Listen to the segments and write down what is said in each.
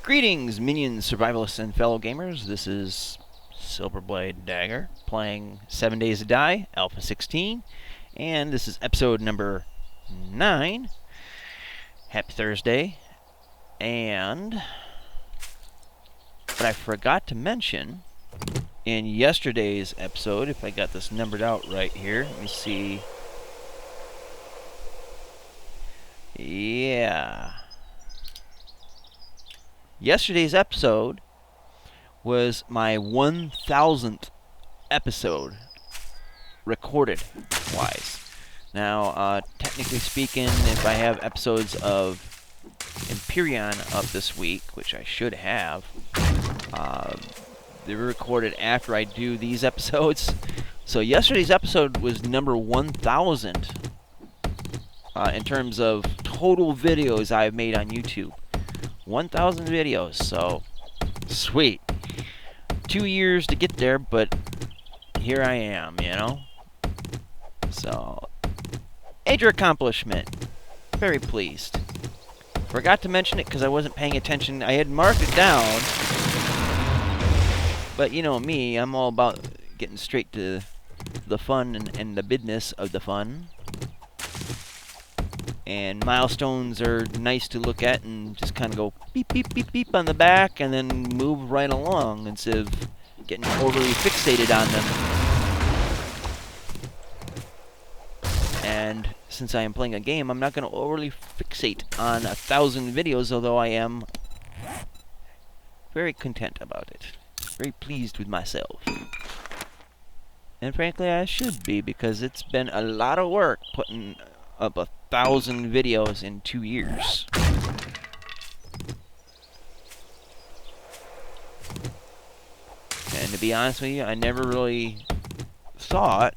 Greetings, minions, survivalists, and fellow gamers. This is Silverblade Dagger playing 7 Days to Die, Alpha 16, and this is episode number 9. Happy Thursday. And what I forgot to mention in yesterday's episode, if I got this numbered out right here, let me see. Yeah. Yesterday's episode was my 1000th episode recorded wise. Now, technically speaking, if I have episodes of Empyrean up this week, which I should have, they were recorded after I do these episodes. So yesterday's episode was number 1000 in terms of total videos I've made on YouTube. 1,000 videos, so sweet. 2 years to get there, but here I am, you know? So, major accomplishment. Very pleased. Forgot to mention it because I wasn't paying attention. I had marked it down, but you know me, I'm all about getting straight to the fun and the business of the fun. And milestones are nice to look at and just kind of go beep, beep, beep, beep on the back and then move right along instead of getting overly fixated on them. And since I am playing a game, I'm not going to overly fixate on 1,000 videos, although I am very content about it. Very pleased with myself. And frankly, I should be, because it's been a lot of work putting up 1,000 videos in 2 years. And to be honest with you, I never really thought,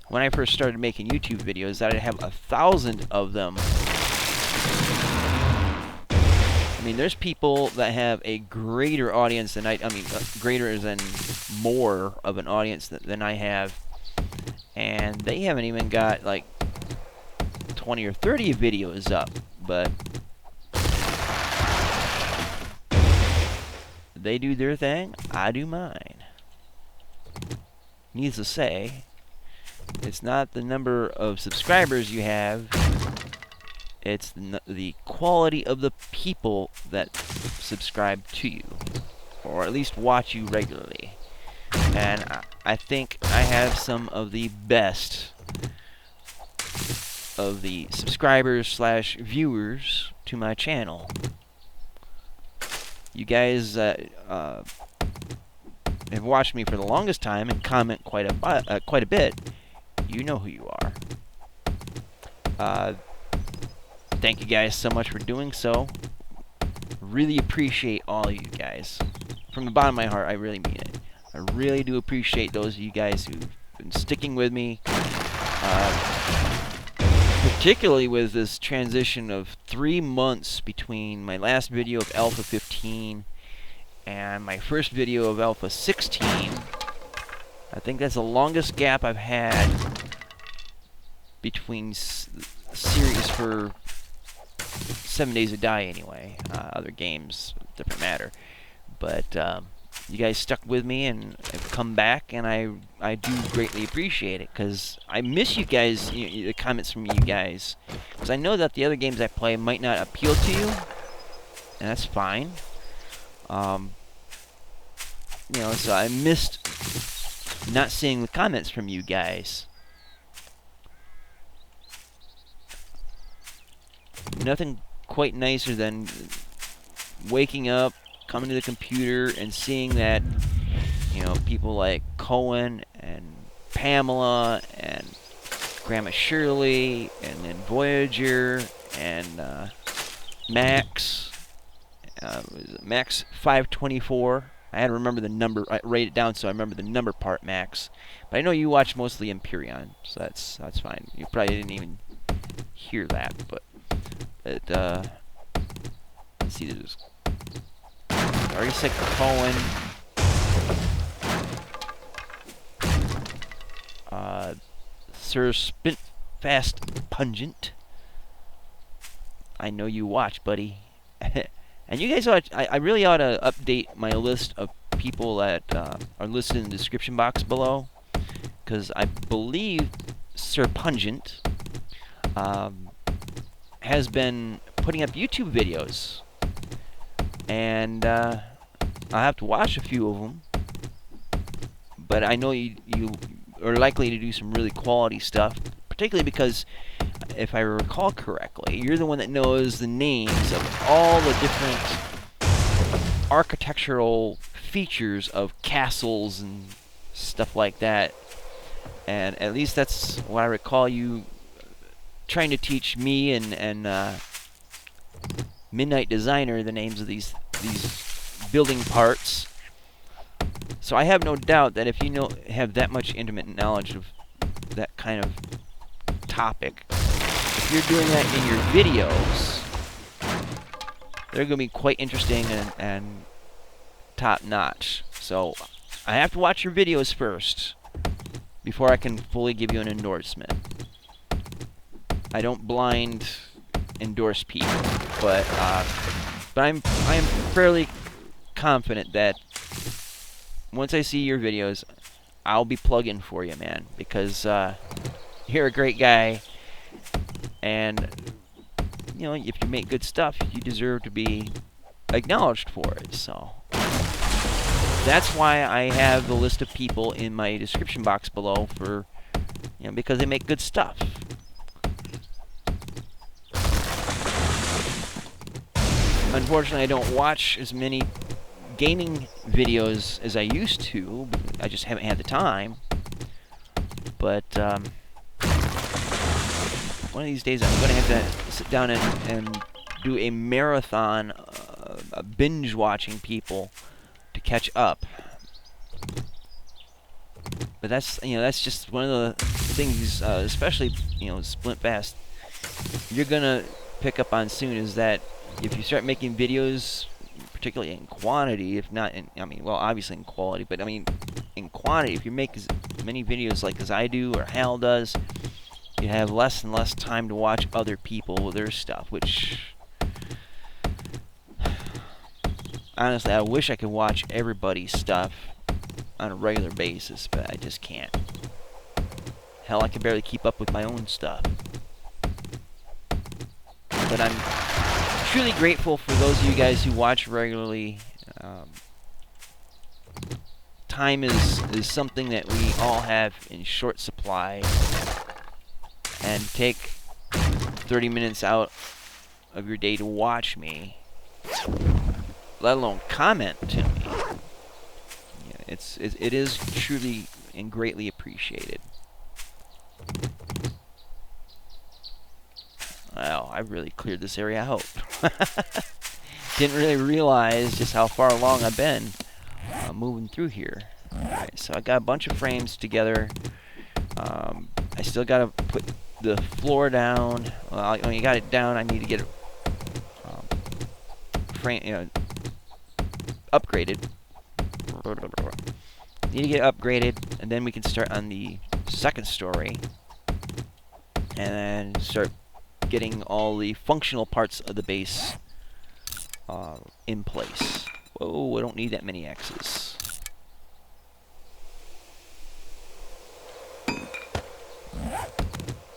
when I first started making YouTube videos, that I'd have 1,000 of them. I mean, there's people that have a greater audience than greater than more of an audience than I have. And they haven't even got, like, 20 or 30 videos up, but they do their thing, I do mine. Needless to say, it's not the number of subscribers you have, it's the quality of the people that subscribe to you, or at least watch you regularly. And I think I have some of the best of the subscribers/viewers to my channel. You guys have watched me for the longest time and comment quite a bit. You know who you are. Thank you guys so much for doing so. Really appreciate all of you guys. From the bottom of my heart, I really mean it. I really do appreciate those of you guys who've been sticking with me. Particularly with this transition of 3 months between my last video of Alpha 15 and my first video of Alpha 16. I think that's the longest gap I've had between series for 7 Days to Die anyway. Other games, different matter. But you guys stuck with me and have come back, and I do greatly appreciate it, because I miss you guys, the comments from you guys, because I know that the other games I play might not appeal to you, and that's fine. So I missed not seeing the comments from you guys. Nothing quite nicer than waking up, coming to the computer and seeing that, people like Cohen and Pamela and Grandma Shirley and then Voyager and Max, Max 524. I had to remember the number. I write it down so I remember the number part, Max. But I know you watch mostly Empyrean, so that's fine. You probably didn't even hear that, but let's see. There's I already said Cohen. Sir Spintfast Pungent. I know you watch, buddy. And you guys ought, I really ought to update my list of people that are listed in the description box below, because I believe Sir Pungent has been putting up YouTube videos, and I have to watch a few of them. But I know you are likely to do some really quality stuff, particularly because, if I recall correctly, you're the one that knows the names of all the different architectural features of castles and stuff like that. And at least that's what I recall you trying to teach me and Midnight Designer the names of these building parts. So I have no doubt that if you have that much intimate knowledge of that kind of topic, if you're doing that in your videos, they're going to be quite interesting and top-notch. So I have to watch your videos first before I can fully give you an endorsement. I don't blind endorse people, but I'm fairly confident that once I see your videos, I'll be plugging for you, man, because you're a great guy, and you know, if you make good stuff, you deserve to be acknowledged for it. So that's why I have the list of people in my description box below, for because they make good stuff. Unfortunately, I don't watch as many gaming videos as I used to. I just haven't had the time. But one of these days I'm going to have to sit down and do a marathon, binge watching people to catch up. But that's just one of the things, especially Splint Fast, you're gonna pick up on soon, is that if you start making videos, particularly in quantity, if not in, well, obviously in quality, but in quantity, if you make as many videos like as I do or Hal does, you have less and less time to watch other people with their stuff, which, honestly, I wish I could watch everybody's stuff on a regular basis, but I just can't. Hell, I can barely keep up with my own stuff. But I'm truly grateful for those of you guys who watch regularly. Time is something that we all have in short supply, and take 30 minutes out of your day to watch me, let alone comment to me, it is truly and greatly appreciated. Well, I really cleared this area out. Didn't really realize just how far along I've been moving through here. Alright, so I got a bunch of frames together. I still got to put the floor down. Well, when you got it down, I need to get it upgraded. Need to get it upgraded, and then we can start on the second story, and then start getting all the functional parts of the base in place. Whoa, I don't need that many X's.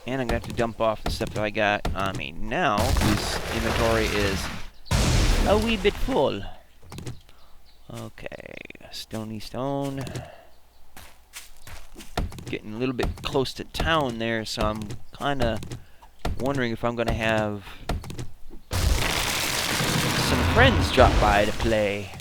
And I'm going to have to dump off the stuff that I got on me now, whose inventory is a wee bit full. Okay, stony stone. Getting a little bit close to town there, so I'm kind of wondering if I'm going to have some friends drop by to play.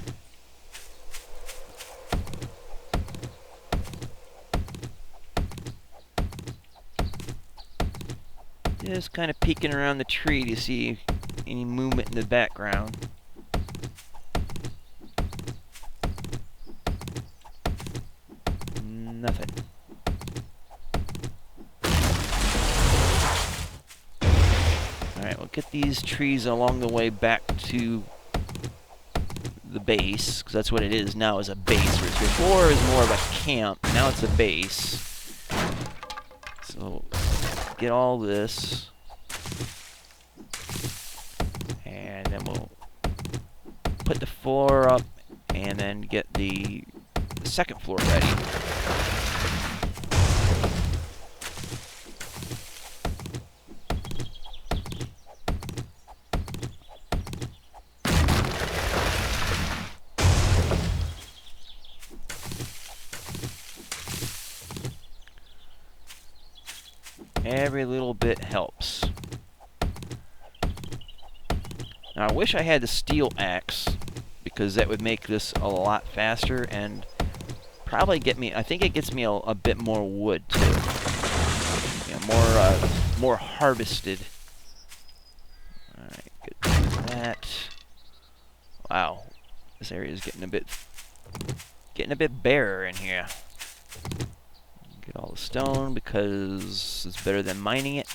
Just kind of peeking around the tree to see any movement in the background. Nothing. Alright, we'll get these trees along the way back to the base, because that's what it is now, is a base. Whereas before it was more of a camp, now it's a base. So, get all this, and then we'll floor up and then get the second floor ready. Every little bit helps. Now, I wish I had the steel axe, because that would make this a lot faster and probably get me, I think it gets me a bit more wood too. Yeah, more harvested. Alright, good for that. Wow, this area is getting a bit barer in here. Get all the stone because it's better than mining it.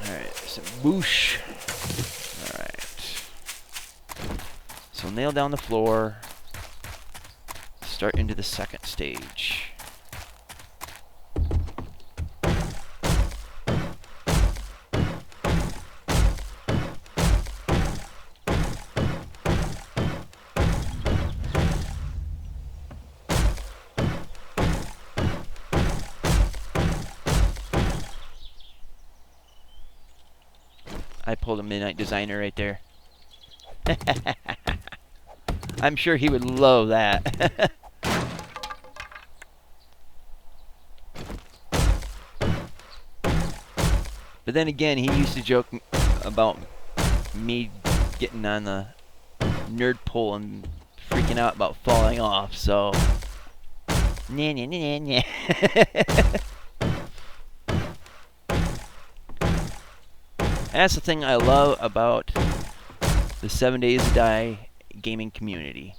Alright, some boosh. Alright. So nail down the floor. Start into the second stage. I pulled a Midnight Designer right there. I'm sure he would love that. But then again, he used to joke about me getting on the nerd pole and freaking out about falling off, so... Nah, nah, nah, nah. That's the thing I love about the 7 Days to Die gaming community.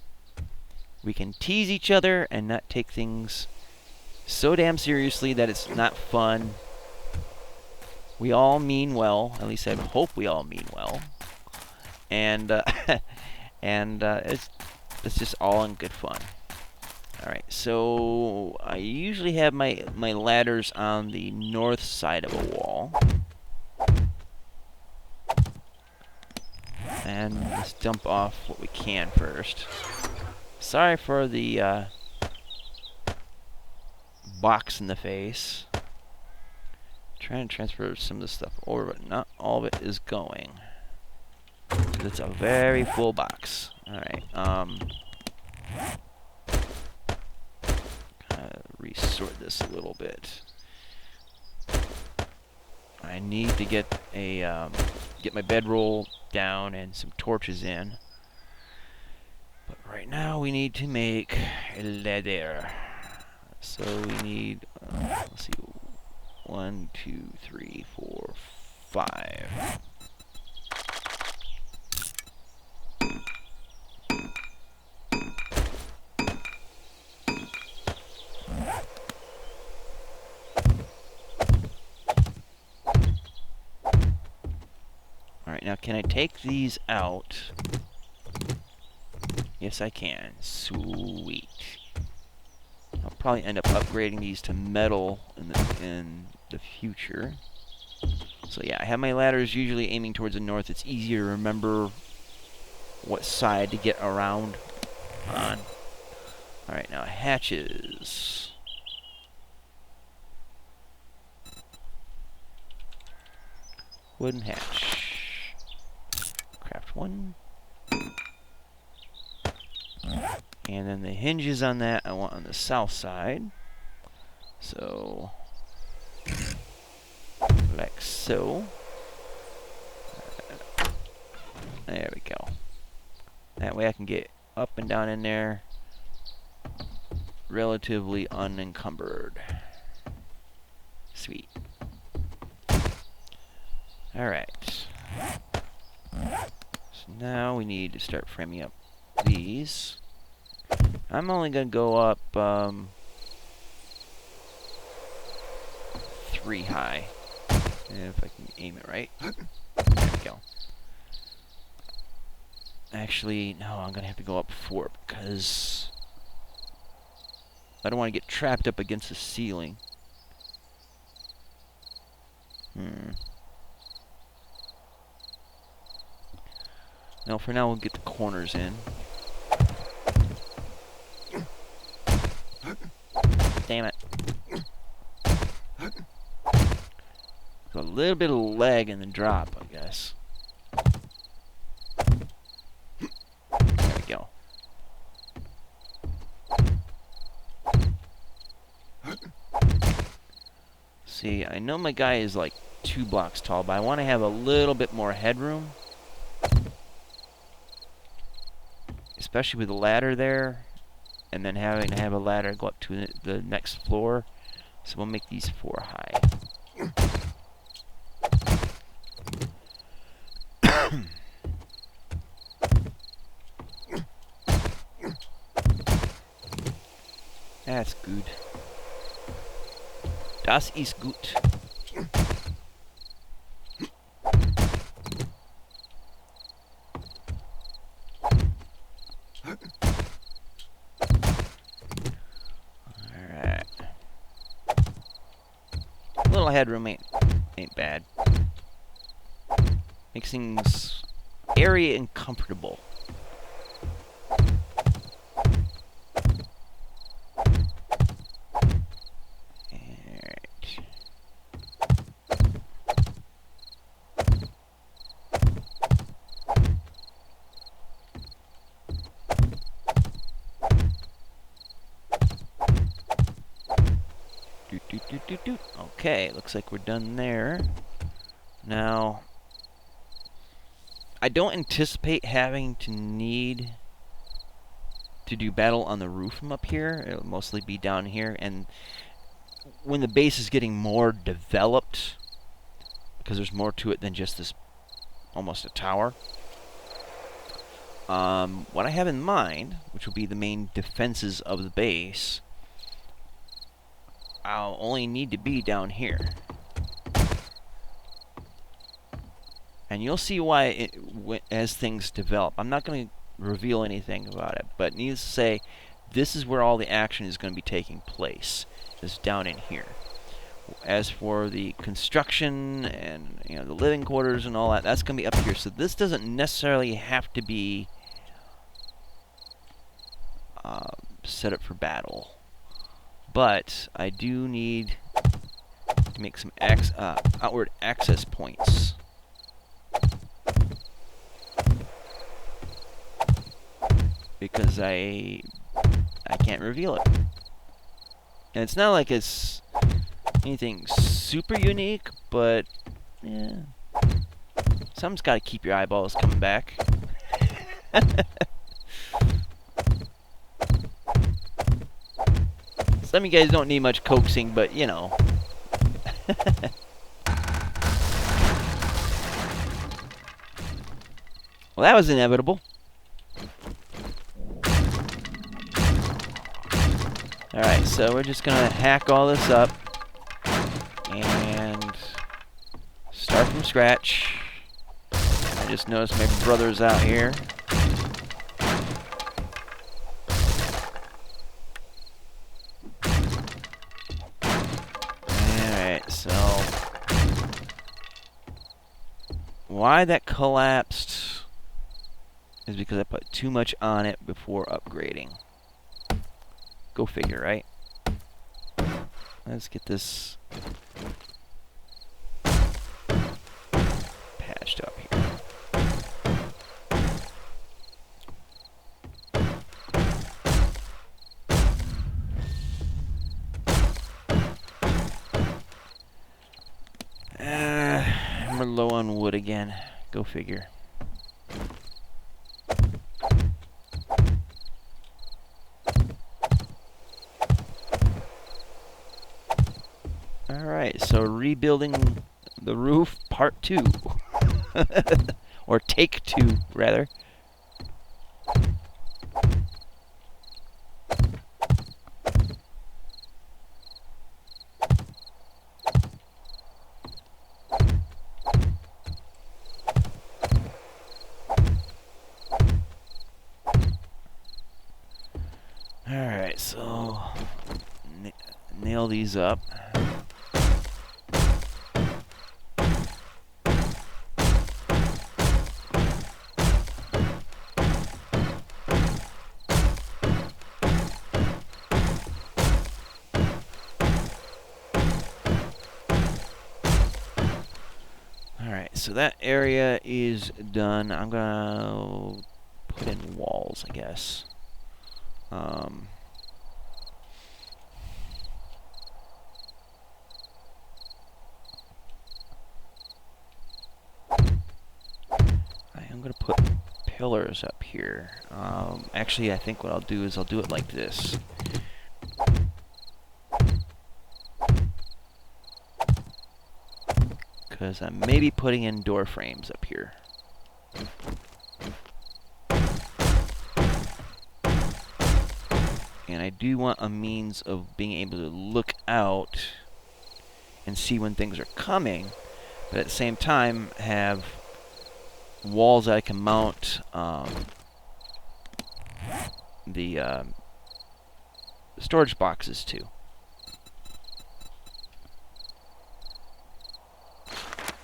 We can tease each other and not take things so damn seriously that it's not fun. We all mean well. At least I hope we all mean well. And it's just all in good fun. Alright, so I usually have my ladders on the north side of a wall. And let's dump off what we can first. Sorry for the box in the face. Trying to transfer some of this stuff over, but not all of it is going. It's a very full box. Alright, resort this a little bit. I need to get a get my bedroll down and some torches in. But right now we need to make a ladder. So we need let's see, 1, 2, 3, 4, 5. Alright, now can I take these out? Yes, I can. Sweet. I'll probably end up upgrading these to metal in the future. So yeah, I have my ladders usually aiming towards the north. It's easier to remember what side to get around on. Alright, now hatches. Wooden hatch. Craft one. And then the hinges on that I want on the south side. So, like so. There we go. That way I can get up and down in there relatively unencumbered. Sweet. Alright. So now we need to start framing up these. I'm only going to go up 3 high. If I can aim it right. There we go. Actually, no, I'm going to have to go up 4 because I don't want to get trapped up against the ceiling. Well, for now we'll get the corners in. Damn it. A little bit of lag in the drop, I guess. There we go. See, I know my guy is like 2 blocks tall, but I want to have a little bit more headroom. Especially with the ladder there, and then having to have a ladder go up to the next floor. So we'll make these 4 high. That's good. Das ist gut. Alright. A little headroom ain't bad. Makes things airy and comfortable. Okay, looks like we're done there. Now, I don't anticipate having to need to do battle on the roof from up here. It'll mostly be down here, and when the base is getting more developed, because there's more to it than just this, almost a tower. What I have in mind, which will be the main defenses of the base, I'll only need to be down here. And you'll see why as things develop. I'm not going to reveal anything about it, but needless to say, this is where all the action is going to be taking place, is down in here. As for the construction and the living quarters and all that, that's going to be up here. So this doesn't necessarily have to be set up for battle. But I do need to make some outward access points. Because I can't reveal it. And it's not like it's anything super unique, but yeah. Something's got to keep your eyeballs coming back. Some of you guys don't need much coaxing, but you know. Well, that was inevitable. Alright, so we're just gonna hack all this up and start from scratch. I just noticed my brother's out here. Alright, so why that collapsed is because I put too much on it before upgrading. Go figure, right? Let's get this patched up here. We're low on wood again. Go figure. Alright, so rebuilding the roof, part 2. Or take 2, rather. Alright, so nail these up. so that area is done. I'm gonna put in walls, I guess. I'm gonna put pillars up here. Actually, I think what I'll do is I'll do it like this. Because I'm maybe putting in door frames up here. And I do want a means of being able to look out and see when things are coming, but at the same time have walls that I can mount the storage boxes to.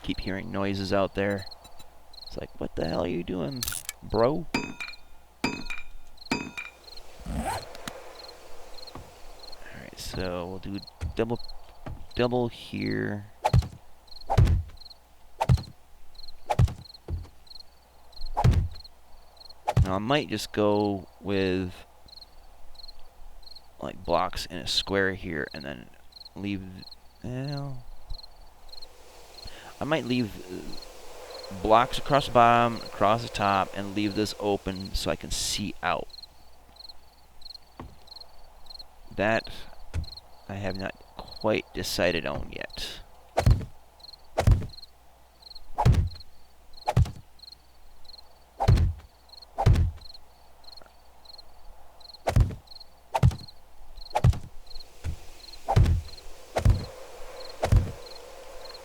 Keep hearing noises out there. It's like, what the hell are you doing, bro? Alright, so we'll do double here. Now I might just go with like blocks in a square here and then leave, well, I might leave blocks across the bottom, across the top, and leave this open so I can see out. That I have not quite decided on yet.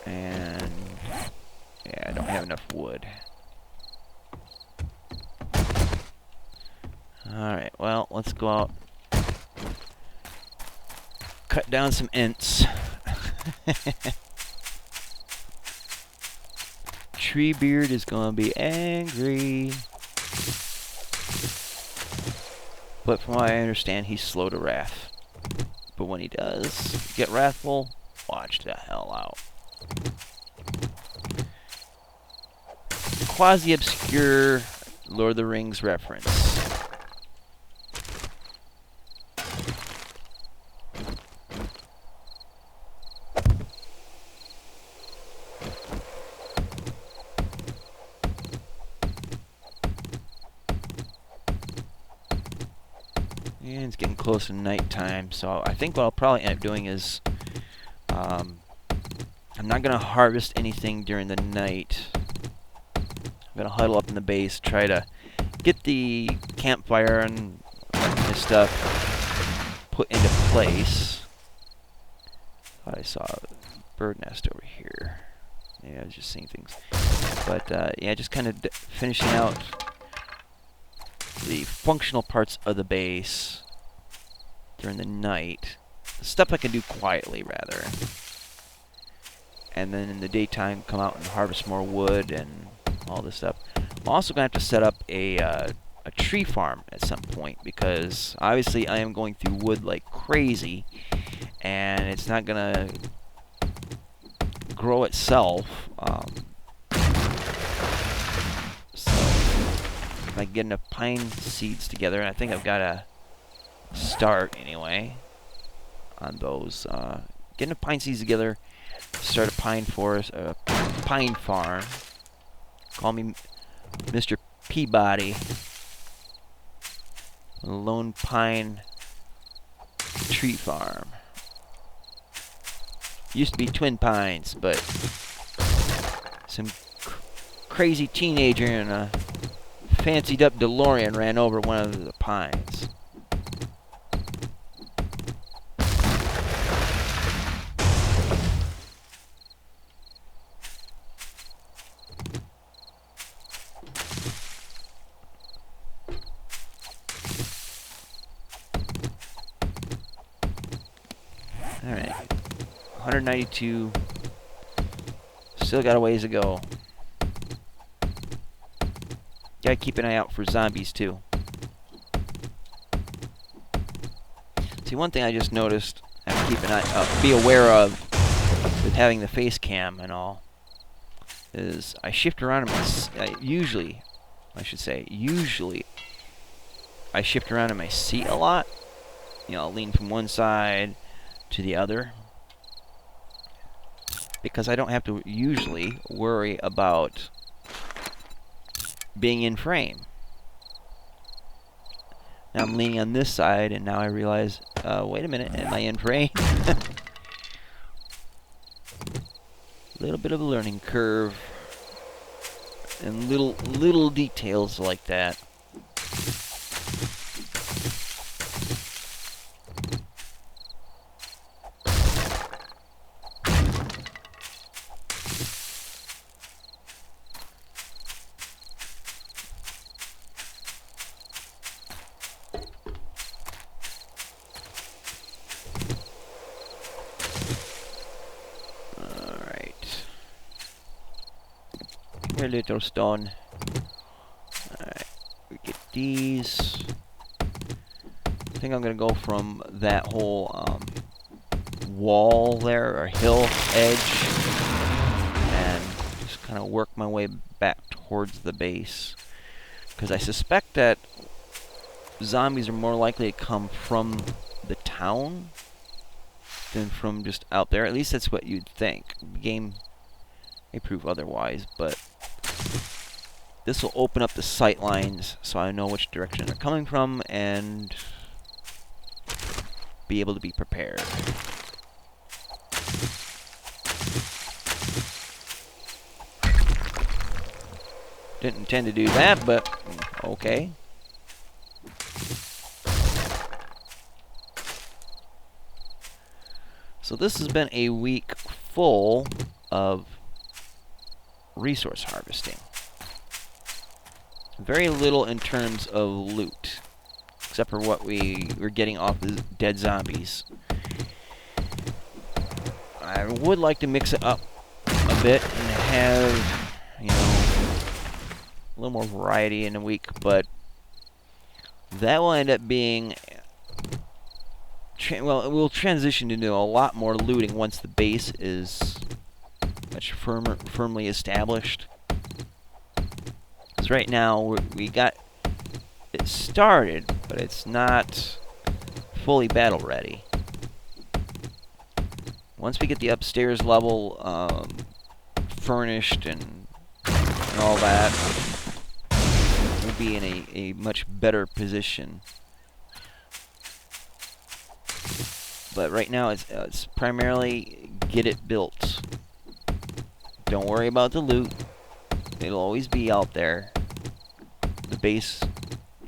And yeah, I don't have enough wood. Alright, well, let's go out. Cut down some ints. Treebeard is gonna be angry. But from what I understand, he's slow to wrath. But when he does get wrathful, watch the hell out. Quasi-obscure Lord of the Rings reference. And it's getting close to nighttime, so I think what I'll probably end up doing is I'm not going to harvest anything during the night. I'm going to huddle up in the base, try to get the campfire and this stuff put into place. I saw a bird nest over here. Maybe I was just seeing things. But yeah, just kind of finishing out the functional parts of the base during the night. The stuff I can do quietly, rather. And then in the daytime, come out and harvest more wood and all this stuff. I'm also going to have to set up a tree farm at some point, because obviously I am going through wood like crazy, and it's not going to grow itself. So if I can get enough pine seeds together, and I think I've got to start anyway on those. Get enough pine seeds together, start a pine forest, a pine farm. Call me Mr. Peabody. Lone Pine Tree Farm. Used to be Twin Pines, but some crazy teenager in a fancied up DeLorean ran over one of the pines. Alright. 192. Still got a ways to go. Gotta keep an eye out for zombies, too. See, one thing I just noticed, I have to keep an eye, be aware of, with having the face cam and all, is I shift around in my usually I shift around in my seat a lot. You know, I'll lean from one side to the other because I don't have to usually worry about being in frame. Now I'm leaning on this side, and now I realize, wait a minute, am I in frame? A little bit of a learning curve, and little details like that. A little stone. Alright, we get these. I think I'm gonna go from that whole wall there, or hill edge, and just kind of work my way back towards the base. Because I suspect that zombies are more likely to come from the town than from just out there. At least that's what you'd think. The game may prove otherwise, but this will open up the sight lines so I know which direction they're coming from and be able to be prepared. Didn't intend to do that, but okay. So this has been a week full of resource harvesting. Very little in terms of loot, except for what we were getting off the dead zombies. I would like to mix it up a bit and have, you know, a little more variety in a week, but that will end up being, well, it will transition into a lot more looting once the base is much firmly established. Because right now we got it started, but it's not fully battle ready. Once we get the upstairs level furnished and all that, we'll be in a much better position. But right now it's primarily get it built. Don't worry about the loot. It'll always be out there. The base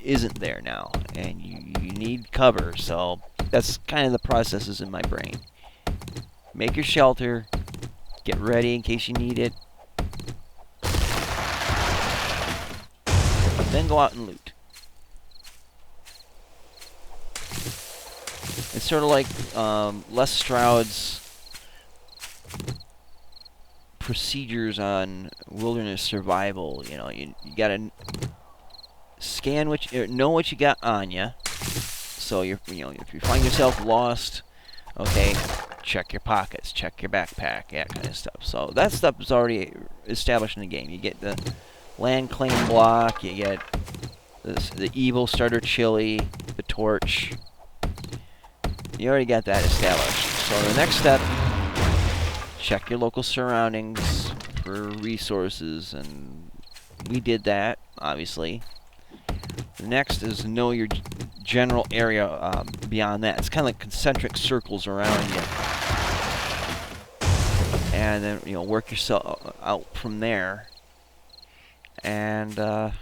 isn't there now, and you need cover, so that's kind of the processes in my brain. Make your shelter, get ready in case you need it, then go out and loot. It's sort of like Les Stroud's procedures on wilderness survival. You know, you gotta scan know what you got on you. So if you find yourself lost, okay, check your pockets, check your backpack, that kind of stuff. So that stuff is already established in the game. You get the land claim block, you get the evil starter chili, the torch. You already got that established. So the next step, check your local surroundings for resources, and we did that, obviously. The next is know your general area beyond that. It's kind of like concentric circles around you. And then, work yourself out from there. And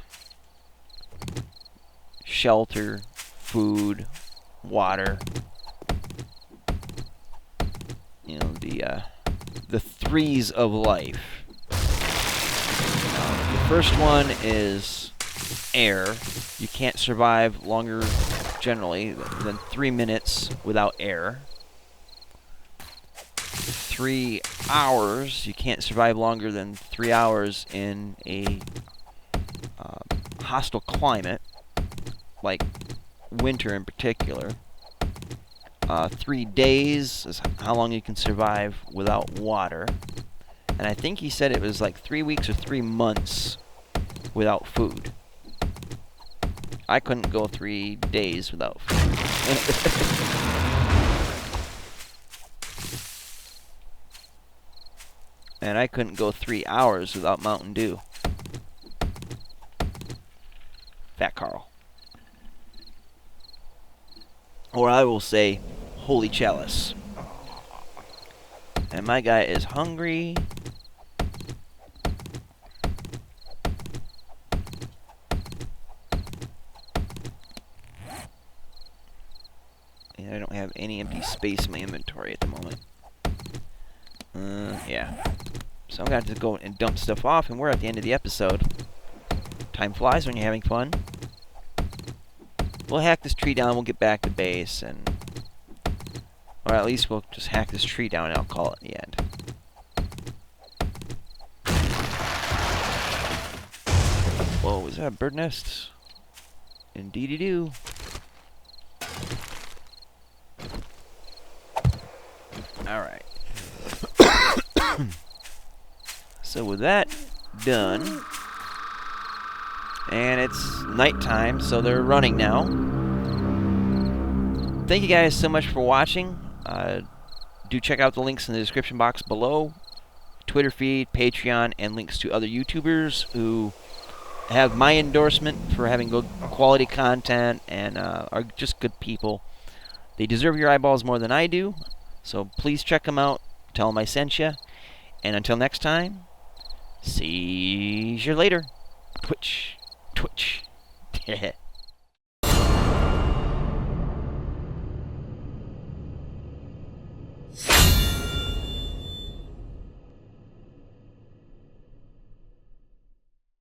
shelter, food, water. The threes of life. The first one is air. You can't survive longer, generally, than 3 minutes without air. 3 hours. You can't survive longer than 3 hours in a hostile climate, like winter in particular. 3 days is how long you can survive without water. And I think he said it was like 3 weeks or 3 months without food. I couldn't go 3 days without food. And I couldn't go 3 hours without Mountain Dew. Fat Carl. Or I will say, Holy Chalice. And my guy is hungry. And I don't have any empty space in my inventory at the moment. Yeah. So I'm going to have to go and dump stuff off, and we're at the end of the episode. Time flies when you're having fun. We'll hack this tree down, we'll get back to base, and... Or at least we'll just hack this tree down and I'll call it the end. Whoa, is that a bird nest? Indeedy do. Alright. So with that done, and it's nighttime, so they're running now. Thank you guys so much for watching. Do check out the links in the description box below. Twitter feed, Patreon, and links to other YouTubers who have my endorsement for having good quality content and are just good people. They deserve your eyeballs more than I do, so please check them out. Tell them I sent you. And until next time, see you later. Twitch.